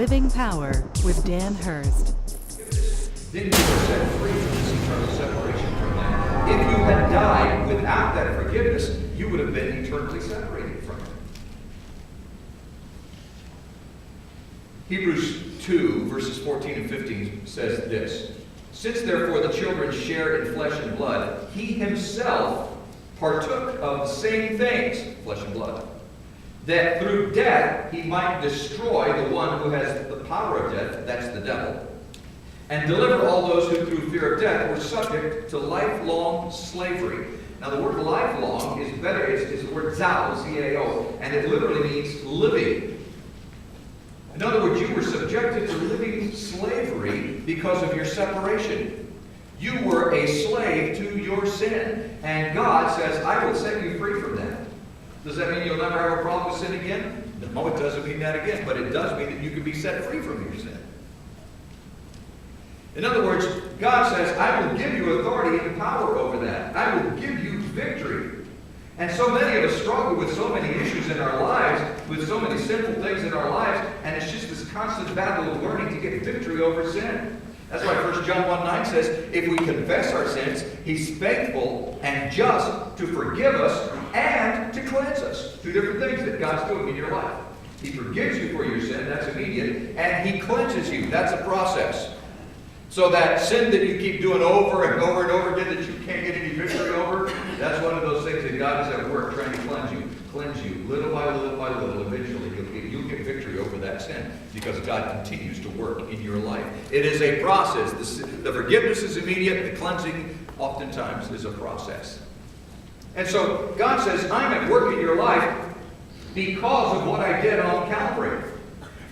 Living Power with Dan Hurst. Then you were set free from this eternal separation from Him. If you had died without that forgiveness, you would have been eternally separated from Him. Hebrews 2, verses 14 and 15 says this: Since therefore the children share in flesh and blood, He Himself partook of the same things, flesh and blood, that through death He might destroy the one who has the power of death, that's the devil, and deliver all those who through fear of death were subject to lifelong slavery. Now the word lifelong is better, is the word zao, Z-A-O, and it literally means living. In other words, you were subjected to living slavery because of your separation. You were a slave to your sin. And God says, I will set you free from that. Does that mean you'll never have a problem with sin again? No, it doesn't mean that again. But it does mean that you can be set free from your sin. In other words, God says, I will give you authority and power over that. I will give you victory. And so many of us struggle with so many issues in our lives, with so many sinful things in our lives, and it's just this constant battle of learning to get victory over sin. That's why 1 John 1:9 says, if we confess our sins, He's faithful and just to forgive us and to cleanse us. Two different things that God's doing in your life. He forgives you for your sin, that's immediate, and He cleanses you, that's a process. So that sin that you keep doing over and over and over again that you can't get any victory over, that's one of those things that God is at work trying to cleanse you, little by little by little. Eventually you'll get victory over that sin because God continues to work in your life. It is a process. The forgiveness is immediate. The cleansing oftentimes is a process. And so God says, I'm at work in your life because of what I did on Calvary.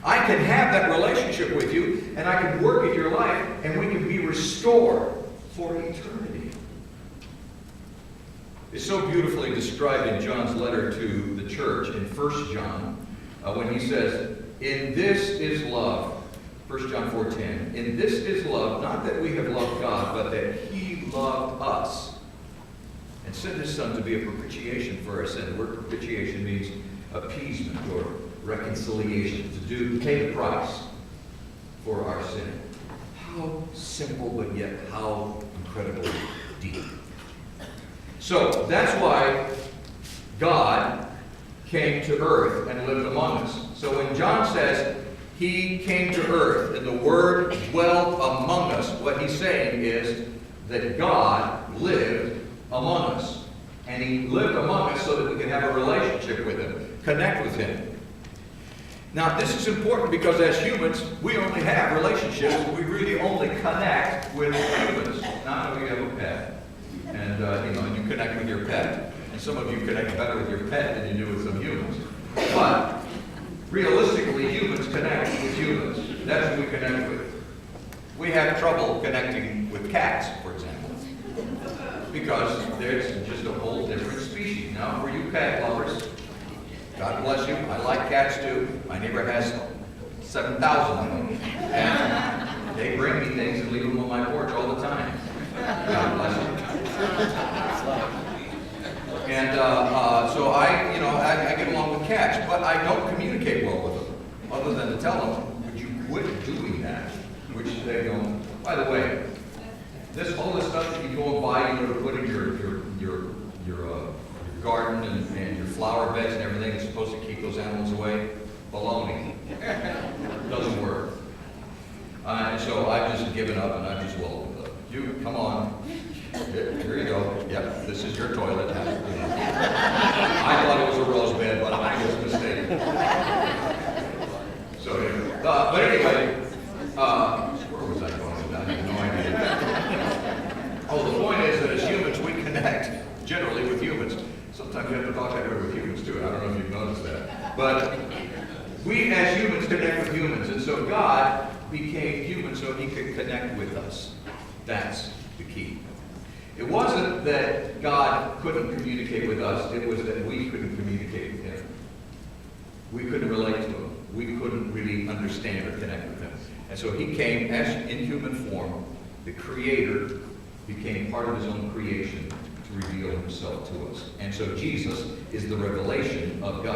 I can have that relationship with you, and I can work in your life, and we can be restored for eternity. It's so beautifully described in John's letter to the church in 1 John, when he says, in this is love, 1 John 4:10, in this is love, not that we have loved God, but that He loved us, and sent His Son to be a propitiation for our sin. The word propitiation means appeasement or reconciliation, to pay the price for our sin. How simple, but yet how incredibly deep. So that's why God came to earth and lived among us. So when John says He came to earth and the Word dwelt among us, what he's saying is that God lived among us. And He lived among us so that we can have a relationship with Him, connect with Him. Now, this is important because as humans, we only have relationships. We really only connect with humans. Not that we have a pet. And, you connect with your pet. And some of you connect better with your pet than you do with some humans. But, realistically, humans connect with humans. That's who we connect with. We have trouble connecting with cats, for example. Because there's just a whole different species. Now, for you cat lovers, God bless you. I like cats too. My neighbor has 7,000 of them. And they bring me things and leave them on my porch all the time. God bless you. And so I get along with cats, but I don't communicate well with them, other than to tell them, would you quit doing that? Which they don't. By the way, all this stuff that you go and buy, to put in your garden and your flower beds and everything is supposed to keep those animals away. Baloney. Doesn't work. And so I've just given up and I've just welcomed them. You, come on. Here you go. Yep, this is your toilet. I thought it was a rose bed, but I was mistaken. So, but anyway, where was I going with that? I have no idea. Oh, the point is that as humans, we connect generally with humans. Sometimes you have to talk that way with humans too. I don't know if you've noticed that. But we as humans connect with humans. And so God became human so He could connect with us. That's the key. It wasn't that God couldn't communicate with us. It was that we couldn't communicate with Him. We couldn't relate to Him. We couldn't really understand or connect with Him. And so He came as in human form. The Creator became part of His own creation to reveal Himself to us. And so Jesus is the revelation of God.